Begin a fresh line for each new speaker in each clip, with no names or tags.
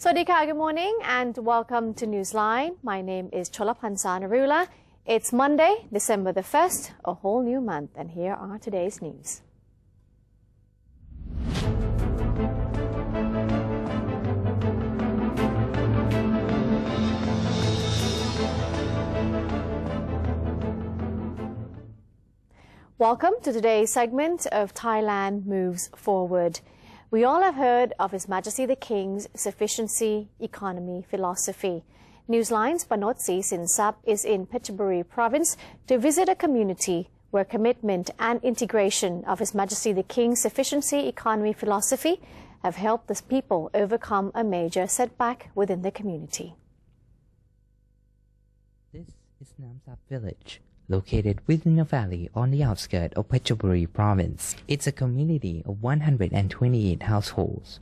Swadika, good morning and welcome to Newsline. My name is Cholapansa Narula. It's Monday, December the 1st, a whole new month, and here are today's news. Welcome to today's segment of Thailand Moves Forward. We all have heard of His Majesty the King's sufficiency economy philosophy. Newsline's Panotsi Sinsap is in Phetchaburi province to visit a community where commitment and integration of His Majesty the King's sufficiency economy philosophy have helped the people overcome a major setback within the community.
This is Namsap village, located within a valley on the outskirts of Phetchaburi province. It's a community of 128 households.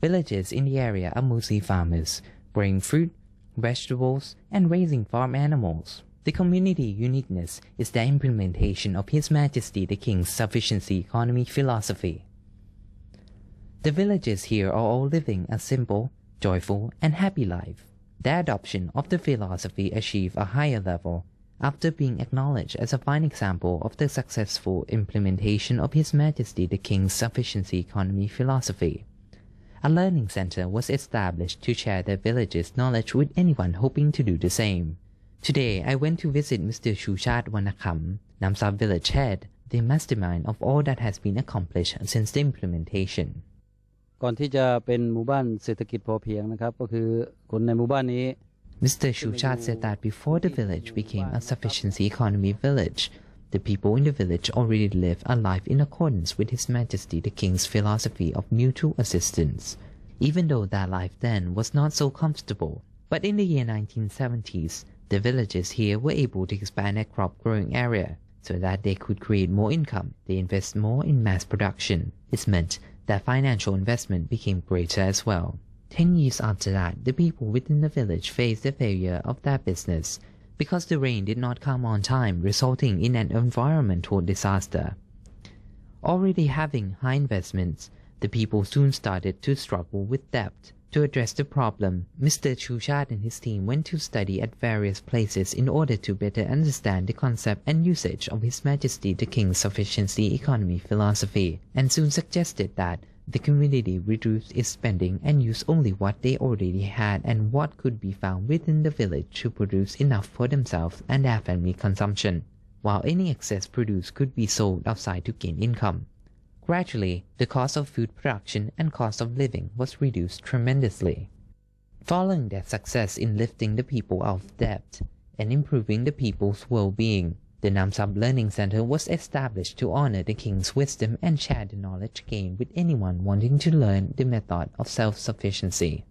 Villagers in the area are mostly farmers, growing fruit, vegetables, and raising farm animals. The community uniqueness is the implementation of His Majesty the King's sufficiency economy philosophy. The villagers here are all living a simple, joyful, and happy life. Their adoption of the philosophy achieved a higher level after being acknowledged as a fine example of the successful implementation of His Majesty the King's sufficiency economy philosophy. A learning center was established to share the villagers' knowledge with anyone hoping to do the same. Today, I went to visit Mr. Chushat Wanakam, Namsap village head, the mastermind of all that has been accomplished since the implementation.
ก่อนที่จะเป็นหมู่บ้านเศรษฐกิจพอเพียงนะครับก็คือคนในหมู่บ้านนี้
Mr. Chushat said that before the village became a sufficiency economy village, the people in the village already lived a life in accordance with His Majesty the King's philosophy of mutual assistance, even though that life then was not so comfortable. But in the year 1970s, the villagers here were able to expand their crop growing area so that they could create more income. They invest more in mass production. This meant that financial investment became greater as well. 10 years after that, the people within the village faced the failure of their business because the rain did not come on time, resulting in an environmental disaster. Already having high investments, the people soon started to struggle with debt. To address the problem, Mr. Chushat and his team went to study at various places in order to better understand the concept and usage of His Majesty the King's sufficiency economy philosophy, and soon suggested that the community reduce its spending and use only what they already had and what could be found within the village to produce enough for themselves and their family consumption, while any excess produce could be sold outside to gain income. Gradually, the cost of food production and cost of living was reduced tremendously. Following their success in lifting the people out of debt and improving the people's well-being, the Namsap Learning Center was established to honor the King's wisdom and share the knowledge gained with anyone wanting to learn the method of self-sufficiency.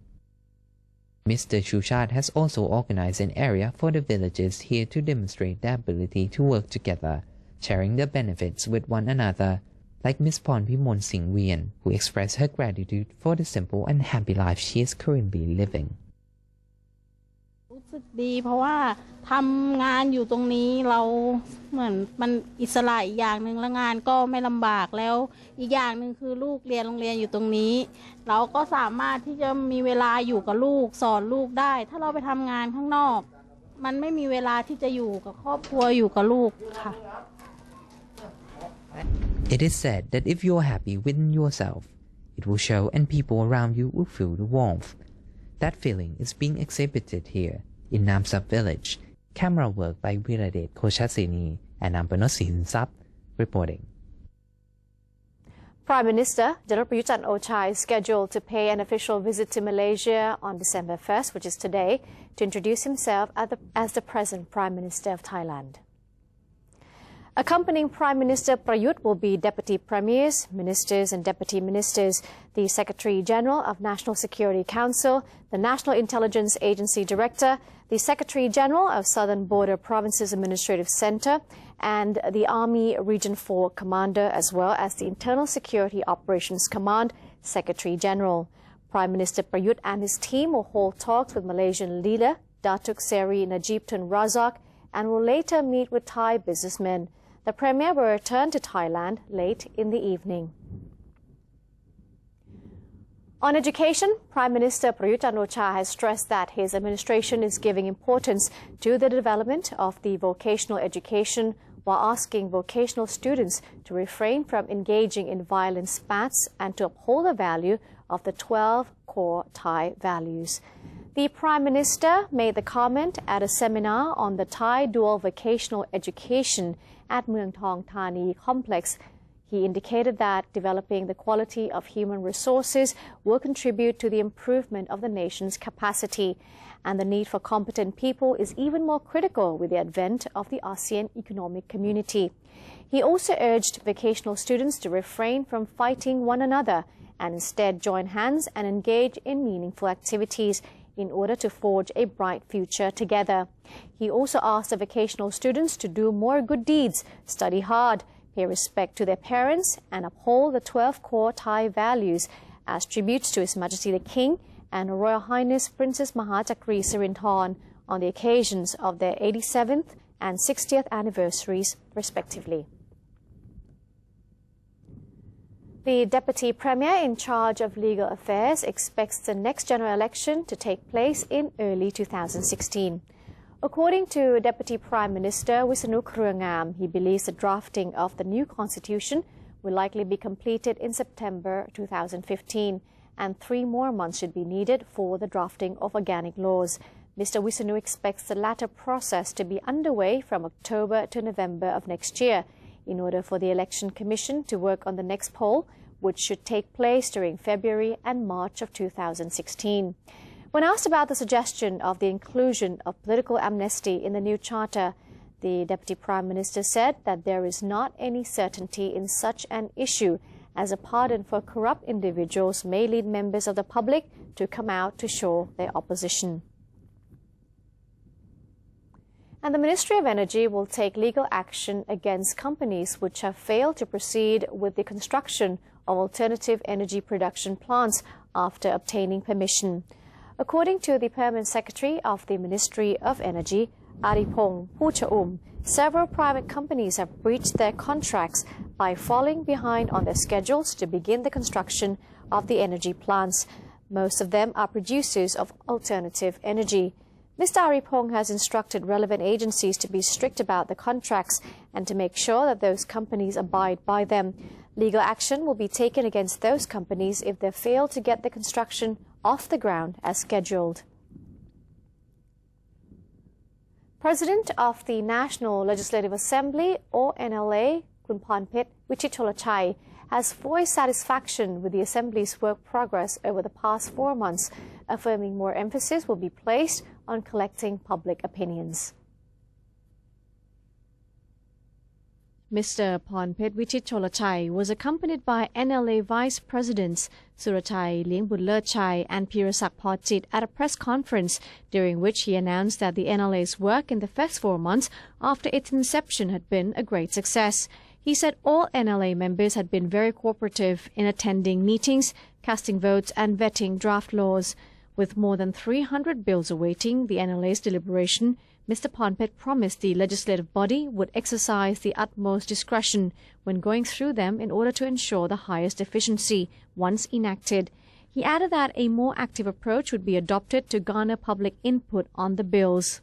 Mr. Chushat has also organized an area for the villagers here to demonstrate their ability to work together, sharing the benefits with one another, like Ms. Pornpimon Singh Wien, who expressed her gratitude for the simple and happy life she is currently living.
รู้สึกดีเพราะว่าทำงานอยู่ตรงนี้เราเหมือนมันอิสระอีกอย่างหนึ่งแล้วงานก็ไม่ลำบากแล้วอีกอย่างหนึ่งคือลูกเรียนโรงเรียนอยู่ตรงนี้เราก็สามารถที่จะมีเวลาอยู่กับลูกสอนลูกได้ถ้าเราไปทำงานข้างนอกมันไม่มีเวลาที่จะอยู่กับครอบครัวอยู่กับลูกค่ะ
It is said that if you are happy within yourself, it will show and people around you will feel the warmth. That feeling is being exhibited here in Namsap village. Camera work by Viradet Koshasini and Ampanot Sinsap reporting.
Prime Minister General Prayut Chan-o-cha is scheduled to pay an official visit to Malaysia on December 1st, which is today, to introduce himself as the present Prime Minister of Thailand. Accompanying Prime Minister Prayut will be Deputy Premiers, Ministers and Deputy Ministers, the Secretary General of National Security Council, the National Intelligence Agency Director, the Secretary General of Southern Border Provinces Administrative Center, and the Army Region 4 Commander, as well as the Internal Security Operations Command Secretary General. Prime Minister Prayut and his team will hold talks with Malaysian leader Datuk Seri Najib Tun Razak and will later meet with Thai businessmen. The Premier will return to Thailand late in the evening. On education, Prime Minister Prayut Chan-o-cha has stressed that his administration is giving importance to the development of the vocational education while asking vocational students to refrain from engaging in violent spats and to uphold the value of the 12 core Thai values. The Prime Minister made the comment at a seminar on the Thai dual vocational education at Mueang Thong Thani complex. He indicated that developing the quality of human resources will contribute to the improvement of the nation's capacity, and the need for competent people is even more critical with the advent of the ASEAN Economic Community. He also urged vocational students to refrain from fighting one another and instead join hands and engage in meaningful activities in order to forge a bright future together. He also asked the vocational students to do more good deeds, study hard, pay respect to their parents, and uphold the 12 core Thai values as tributes to His Majesty the King and Her Royal Highness Princess Mahachakri Sirinthorn on the occasions of their 87th and 60th anniversaries, respectively. The Deputy Premier in charge of legal affairs expects the next general election to take place in early 2016. According to Deputy Prime Minister Wisanu Kruangam, he believes the drafting of the new constitution will likely be completed in September 2015, and 3 more months should be needed for the drafting of organic laws. Mr. Wisanu expects the latter process to be underway from October to November of next year in order for the Election Commission to work on the next poll, which should take place during February and March of 2016. When asked about the suggestion of the inclusion of political amnesty in the new charter, the Deputy Prime Minister said that there is not any certainty in such an issue, as a pardon for corrupt individuals may lead members of the public to come out to show their opposition. And the Ministry of Energy will take legal action against companies which have failed to proceed with the construction of alternative energy production plants after obtaining permission. According to the Permanent Secretary of the Ministry of Energy, Aripong Puchaum, several private companies have breached their contracts by falling behind on their schedules to begin the construction of the energy plants. Most of them are producers of alternative energy. Mr. Aripong has instructed relevant agencies to be strict about the contracts and to make sure that those companies abide by them. Legal action will be taken against those companies if they fail to get the construction off the ground as scheduled. President of the National Legislative Assembly, or NLA, Kun Phornphet Vichitcholachai, has voiced satisfaction with the Assembly's work progress over the past 4 months, affirming more emphasis will be placed on collecting public opinions. Mr. Phornphet Vichitcholachai was accompanied by NLA Vice Presidents Surachai Liengbunlerchai and Pirasak Phorjit at a press conference, during which he announced that the NLA's work in the first 4 months after its inception had been a great success. He said all NLA members had been very cooperative in attending meetings, casting votes and vetting draft laws. With more than 300 bills awaiting the NLA's deliberation, Mr. Phornphet promised the legislative body would exercise the utmost discretion when going through them in order to ensure the highest efficiency once enacted. He added that a more active approach would be adopted to garner public input on the bills.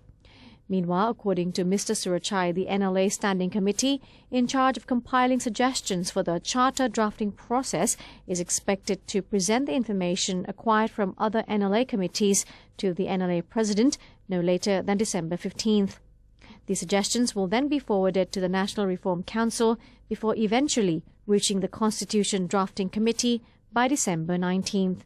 Meanwhile, according to Mr. Surachai, the NLA Standing Committee, in charge of compiling suggestions for the charter drafting process, is expected to present the information acquired from other NLA committees to the NLA President no later than December 15th. The suggestions will then be forwarded to the National Reform Council before eventually reaching the Constitution Drafting Committee by December 19th.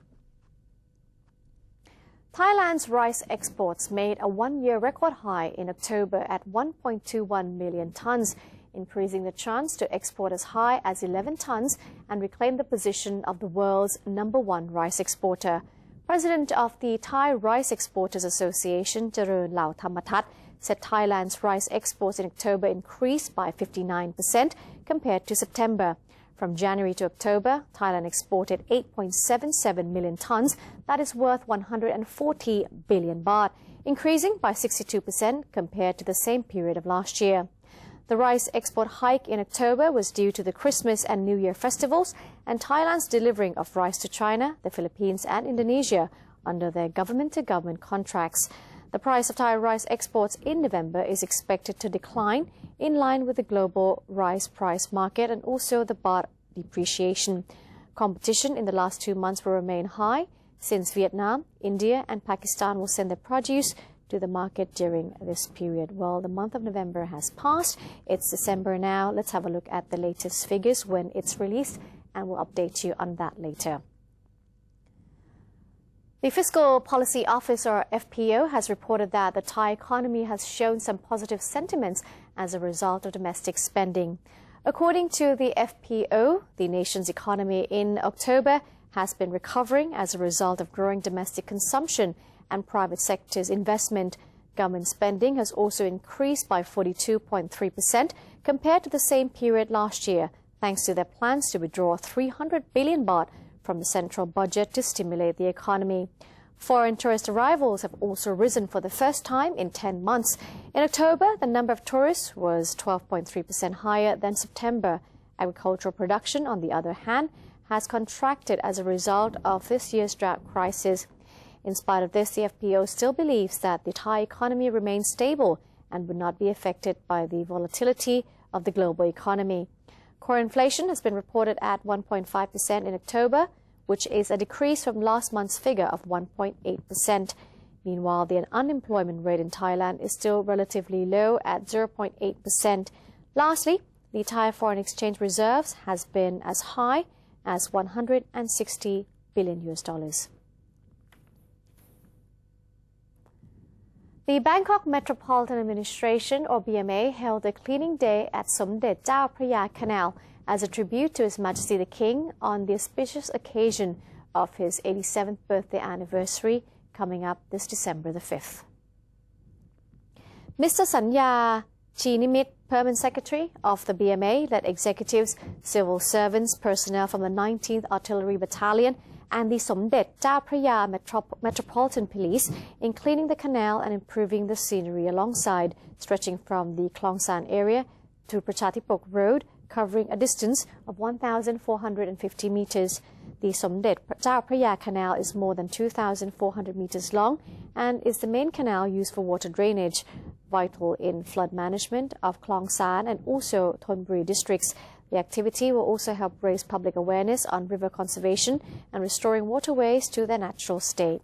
Thailand's rice exports made a one-year record high in October at 1.21 million tons, increasing the chance to export as high as 11 tons and reclaim the position of the world's #1 rice exporter. President of the Thai Rice Exporters Association, Cherun Lau Thamatat, said Thailand's rice exports in October increased by 59% compared to September. From January to October, Thailand exported 8.77 million tons, that is worth 140 billion baht, increasing by 62% compared to the same period of last year. The rice export hike in October was due to the Christmas and New Year festivals and Thailand's delivering of rice to China, the Philippines and Indonesia under their government-to-government contracts. The price of Thai rice exports in November is expected to decline in line with the global rice price market and also the baht depreciation. Competition in the last 2 months will remain high since Vietnam, India and Pakistan will send their produce to the market during this period. Well, the month of November has passed. It's December now. Let's have a look at the latest figures when it's released and we'll update you on that later. The Fiscal Policy Office, or FPO, has reported that the Thai economy has shown some positive sentiments as a result of domestic spending. According to the FPO, the nation's economy in October has been recovering as a result of growing domestic consumption and private sector's investment. Government spending has also increased by 42.3% compared to the same period last year, thanks to their plans to withdraw 300 billion baht from the central budget to stimulate the economy. Foreign tourist arrivals have also risen for the first time in 10 months. In October, the number of tourists was 12.3% higher than September. Agricultural production, on the other hand, has contracted as a result of this year's drought crisis. In spite of this, the FPO still believes that the Thai economy remains stable and would not be affected by the volatility of the global economy. Core inflation has been reported at 1.5% in October, which is a decrease from last month's figure of 1.8%. Meanwhile, the unemployment rate in Thailand is still relatively low at 0.8%. Lastly, the Thai foreign exchange reserves has been as high as $160 billion. The Bangkok Metropolitan Administration, or BMA, held a cleaning day at Somdet Chao Phraya Canal as a tribute to His Majesty the King on the auspicious occasion of his 87th birthday anniversary coming up this December the 5th. Mr. Sanya Chinimit, Permanent Secretary of the BMA, led executives, civil servants, personnel from the 19th Artillery Battalion and the Somdet Chao Phraya Metropolitan Police in cleaning the canal and improving the scenery alongside, stretching from the Klong San area to Prachatipok Road, covering a distance of 1,450 meters. The Somdet Chao Phraya Canal is more than 2,400 meters long and is the main canal used for water drainage, vital in flood management of Klong San and also Thonburi districts. The activity will also help raise public awareness on river conservation and restoring waterways to their natural state.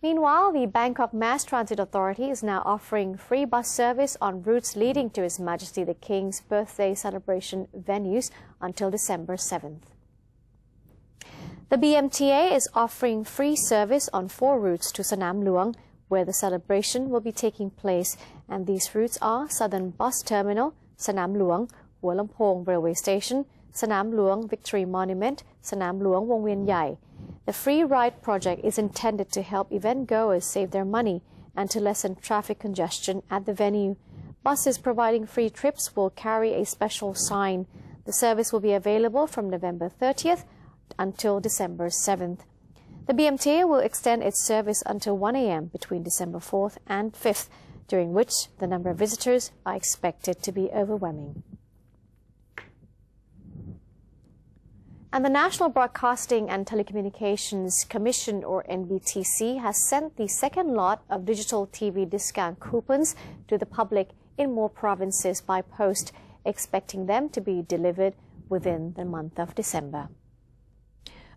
Meanwhile, the Bangkok Mass Transit Authority is now offering free bus service on routes leading to His Majesty the King's birthday celebration venues until December 7th. The BMTA is offering free service on 4 routes to Sanam Luang, where the celebration will be taking place, and these routes are Southern Bus Terminal, Sanam Luang, Hua Lamphong Railway Station, Sanam Luang Victory Monument, Sanam Luang Wong Wien Yai. The free ride project is intended to help event goers save their money and to lessen traffic congestion at the venue. Buses providing free trips will carry a special sign. The service will be available from November 30th until December 7th. The BMTA will extend its service until 1 a.m. between December 4th and 5th, during which the number of visitors are expected to be overwhelming. And the National Broadcasting and Telecommunications Commission, or NBTC, has sent the second lot of digital TV discount coupons to the public in more provinces by post, expecting them to be delivered within the month of December.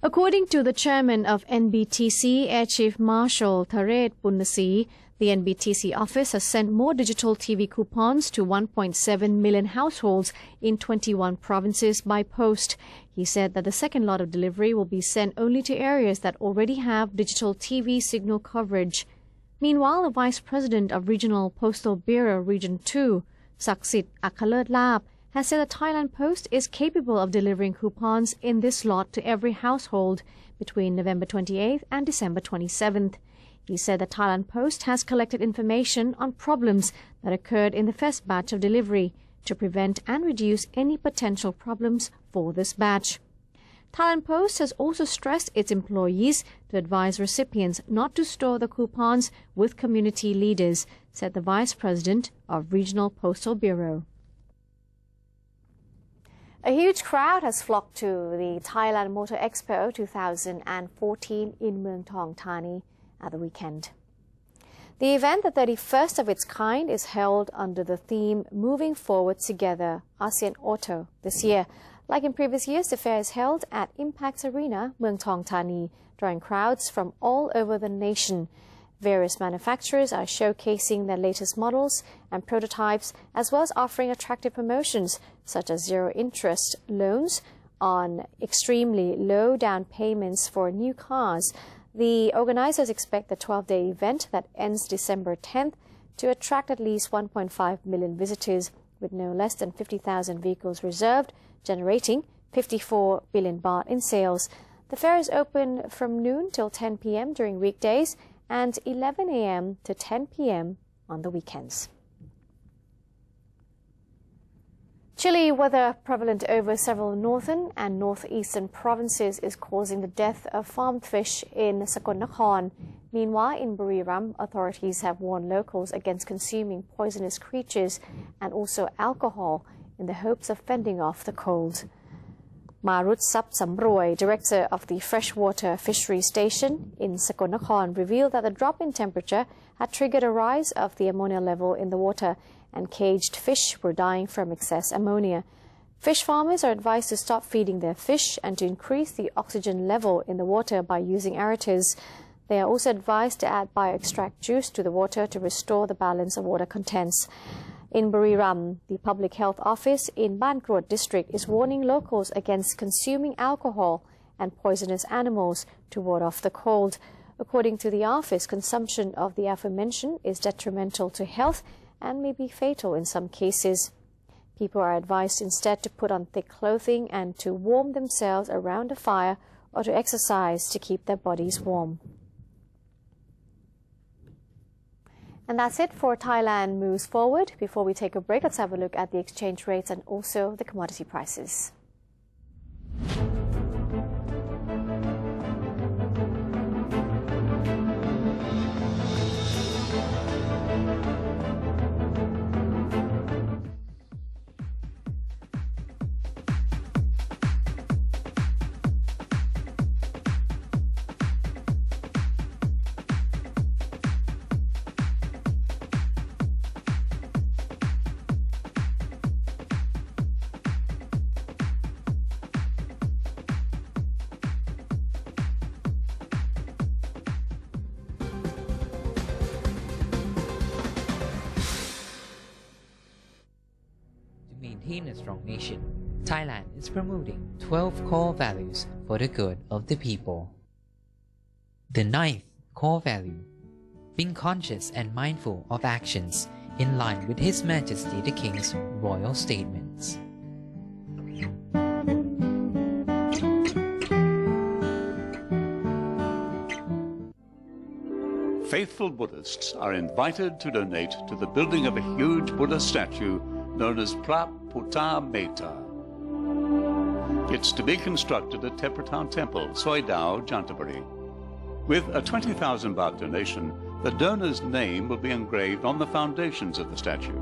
According to the chairman of NBTC, Air Chief Marshal Tharet Punnasi, the NBTC office has sent more digital TV coupons to 1.7 million households in 21 provinces by post. He said that the second lot of delivery will be sent only to areas that already have digital TV signal coverage. Meanwhile, the Vice President of Regional Postal Bureau Region 2, Saksit Akhalet Lab, has said that Thailand Post is capable of delivering coupons in this lot to every household between November 28th and December 27th. He said that Thailand Post has collected information on problems that occurred in the first batch of delivery to prevent and reduce any potential problems for this batch. Thailand Post has also stressed its employees to advise recipients not to store the coupons with community leaders, said the Vice President of Regional Postal Bureau. A huge crowd has flocked to the Thailand Motor Expo 2014 in Muang Thong Thani at the weekend. The event, the 31st of its kind, is held under the theme Moving Forward Together, ASEAN Auto, this year. Like in previous years, the fair is held at Impact Arena, Muang Thong Thani, drawing crowds from all over the nation. Various manufacturers are showcasing their latest models and prototypes, as well as offering attractive promotions such as zero-interest loans on extremely low down payments for new cars. The organizers expect the 12-day event that ends December 10th to attract at least 1.5 million visitors, with no less than 50,000 vehicles reserved, generating 54 billion baht in sales. The fair is open from noon till 10 p.m. during weekdays and 11 a.m. to 10 p.m. on the weekends. Chilly weather prevalent over several northern and northeastern provinces is causing the death of farmed fish in Sakon Nakhon. Meanwhile, in Buriram, authorities have warned locals against consuming poisonous creatures and also alcohol in the hopes of fending off the cold. Marut Sap Samroy, director of the freshwater fishery station in Sakon Nakhon, revealed that the drop in temperature had triggered a rise of the ammonia level in the water, and caged fish were dying from excess ammonia. Fish farmers are advised to stop feeding their fish and to increase the oxygen level in the water by using aerators. They are also advised to add bioextract juice to the water to restore the balance of water contents. In Buriram, the Public Health Office in Ban Krot district is warning locals against consuming alcohol and poisonous animals to ward off the cold. According to the office, consumption of the aforementioned is detrimental to health and may be fatal in some cases. People are advised instead to put on thick clothing and to warm themselves around a fire or to exercise to keep their bodies warm. And that's it for Thailand Moves Forward. Before we take a break, let's have a look at the exchange rates and also the commodity prices.
Maintain a strong nation, Thailand is promoting 12 core values for the good of the people. The 9th core value, being conscious and mindful of actions in line with His Majesty the King's royal statements.
Faithful Buddhists are invited to donate to the building of a huge Buddha statue known as Praputta Metta. It's to be constructed at Tepratown Temple, Soi Dao, Jantaburi. With a 20,000 baht donation, the donor's name will be engraved on the foundations of the statue.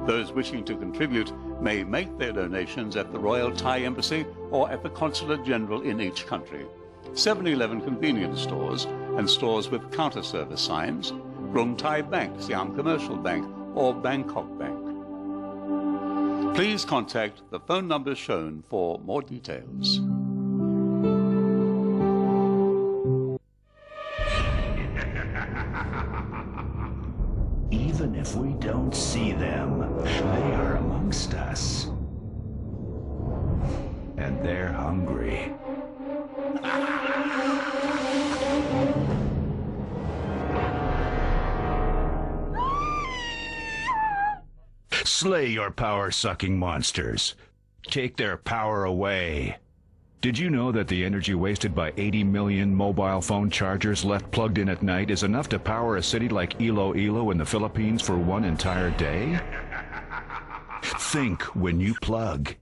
Those wishing to contribute may make their donations at the Royal Thai Embassy or at the Consulate General in each country, 7-Eleven convenience stores and stores with counter service signs, Krung Thai Bank, Siam Commercial Bank or Bangkok Bank. Please contact the phone numbers shown for more details.
Even if we don't see them, they are amongst us. And they're hungry. Slay your power-sucking monsters. Take their power away. Did you know that the energy wasted by 80 million mobile phone chargers left plugged in at night is enough to power a city like Iloilo in the Philippines for one entire day? Think when you plug.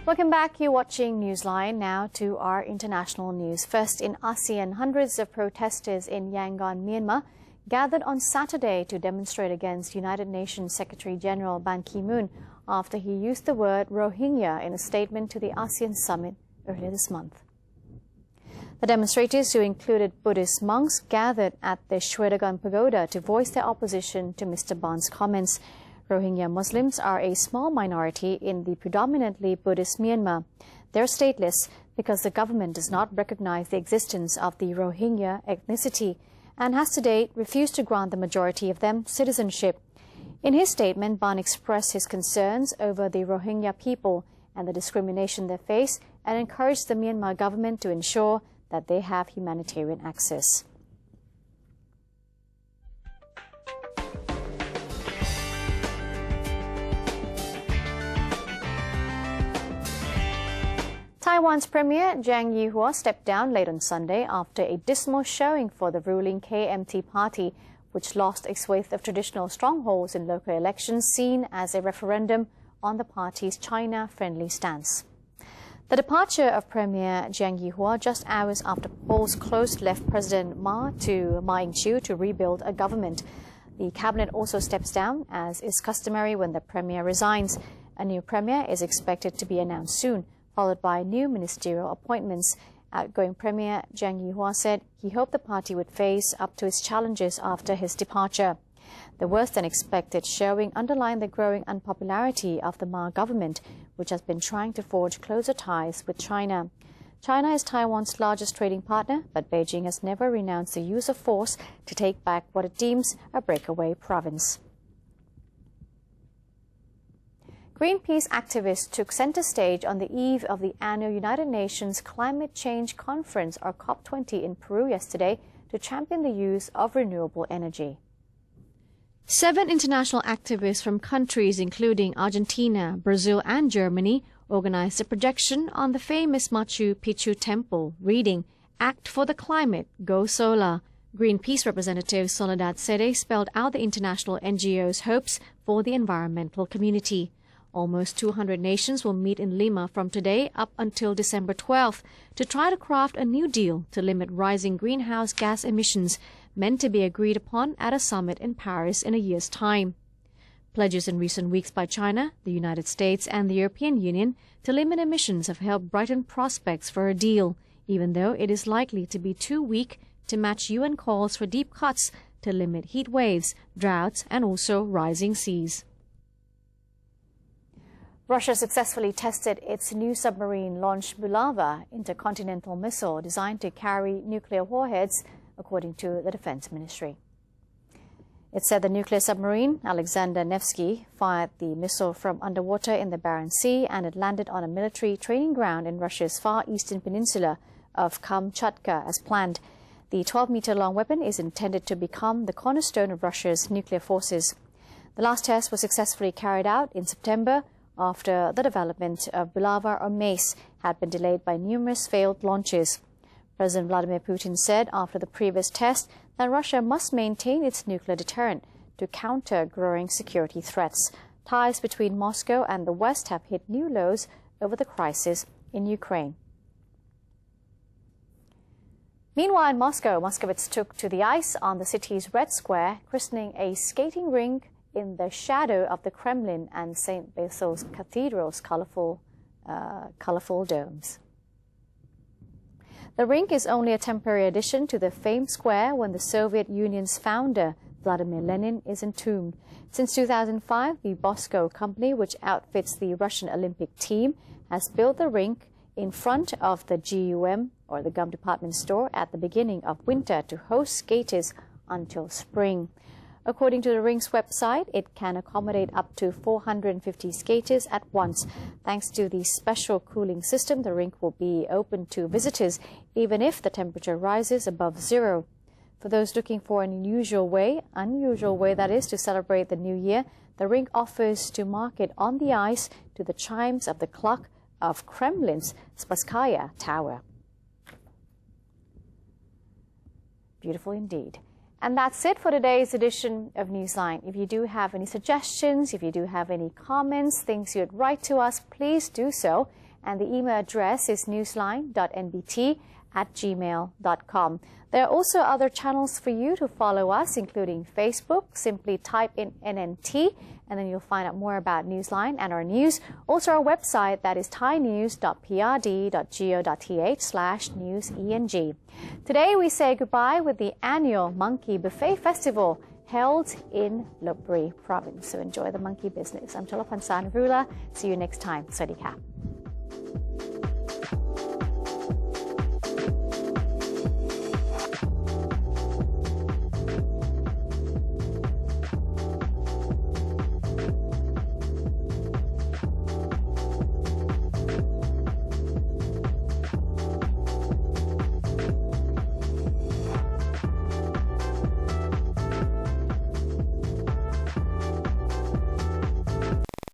Welcome back. You're watching Newsline. Now to our international news. First, in ASEAN, hundreds of protesters in Yangon, Myanmar, gathered on Saturday to demonstrate against United Nations Secretary General Ban Ki-moon after he used the word Rohingya in a statement to the ASEAN summit earlier this month. The demonstrators, who included Buddhist monks, gathered at the Shwedagon Pagoda to voice their opposition to Mr. Ban's comments. Rohingya Muslims are a small minority in the predominantly Buddhist Myanmar. They're stateless because the government does not recognize the existence of the Rohingya ethnicity and has to date refused to grant the majority of them citizenship. In his statement, Ban expressed his concerns over the Rohingya people and the discrimination they face and encouraged the Myanmar government to ensure that they have humanitarian access. Taiwan's Premier Zhang Yihua stepped down late on Sunday after a dismal showing for the ruling KMT party, which lost a swathe of traditional strongholds in local elections seen as a referendum on the party's China-friendly stance. The departure of Premier Zhang Yihua just hours after polls closed left President Ma Ying-jeou to rebuild a government. The cabinet also steps down, as is customary when the premier resigns. A new premier is expected to be announced soon, followed by new ministerial appointments. Outgoing Premier Zhang Yihua said he hoped the party would face up to its challenges after his departure. The worse-than-expected showing underlined the growing unpopularity of the Ma government, which has been trying to forge closer ties with China. China is Taiwan's largest trading partner, but Beijing has never renounced the use of force to take back what it deems a breakaway province. Greenpeace activists took center stage on the eve of the annual United Nations Climate Change Conference, or COP20, in Peru yesterday to champion the use of renewable energy. 7 international activists from countries including Argentina, Brazil and Germany organized a projection on the famous Machu Picchu temple, reading, "Act for the Climate, Go Solar." Greenpeace representative Soledad Sede spelled out the international NGO's hopes for the environmental community. Almost 200 nations will meet in Lima from today up until December 12th to try to craft a new deal to limit rising greenhouse gas emissions, meant to be agreed upon at a summit in Paris in a year's time. Pledges in recent weeks by China, the United States and the European Union to limit emissions have helped brighten prospects for a deal, even though it is likely to be too weak to match UN calls for deep cuts to limit heat waves, droughts and also rising seas. Russia successfully tested its new submarine-launched Bulava intercontinental missile designed to carry nuclear warheads, according to the Defense Ministry. It said the nuclear submarine, Alexander Nevsky, fired the missile from underwater in the Barents Sea, and it landed on a military training ground in Russia's far eastern peninsula of Kamchatka as planned. The 12-meter-long weapon is intended to become the cornerstone of Russia's nuclear forces. The last test was successfully carried out in September, after the development of Bulava or MACE had been delayed by numerous failed launches. President Vladimir Putin said after the previous test that Russia must maintain its nuclear deterrent to counter growing security threats. Ties between Moscow and the West have hit new lows over the crisis in Ukraine. Meanwhile, in Moscow, Moscovites took to the ice on the city's Red Square, christening a skating rink in the shadow of the Kremlin and St. Basil's Cathedral's colorful domes. The rink is only a temporary addition to the famed square when the Soviet Union's founder, Vladimir Lenin, is entombed. Since 2005, the Bosco company, which outfits the Russian Olympic team, has built the rink in front of the GUM, or the Gum department store, at the beginning of winter to host skaters until spring. According to the rink's website, it can accommodate up to 450 skaters at once. Thanks to the special cooling system, the rink will be open to visitors even if the temperature rises above zero. For those looking for an unusual way that is, to celebrate the new year, the rink offers to mark it on the ice to the chimes of the clock of Kremlin's Spasskaya Tower. Beautiful indeed. And that's it for today's edition of Newsline. If you do have any suggestions, if you do have any comments, things you'd write to us, please do so. and the email address is newsline.nbt@gmail.com. There are also other channels for you to follow us, including Facebook. Simply type in NNT, and then you'll find out more about Newsline and our news. Also our website, that is thainews.prd.go.th/newseng. Today we say goodbye with the annual Monkey Buffet Festival held in Lopburi province. So enjoy the monkey business. I'm Chalapan Sanrula. See you next time. Sawasdee ka.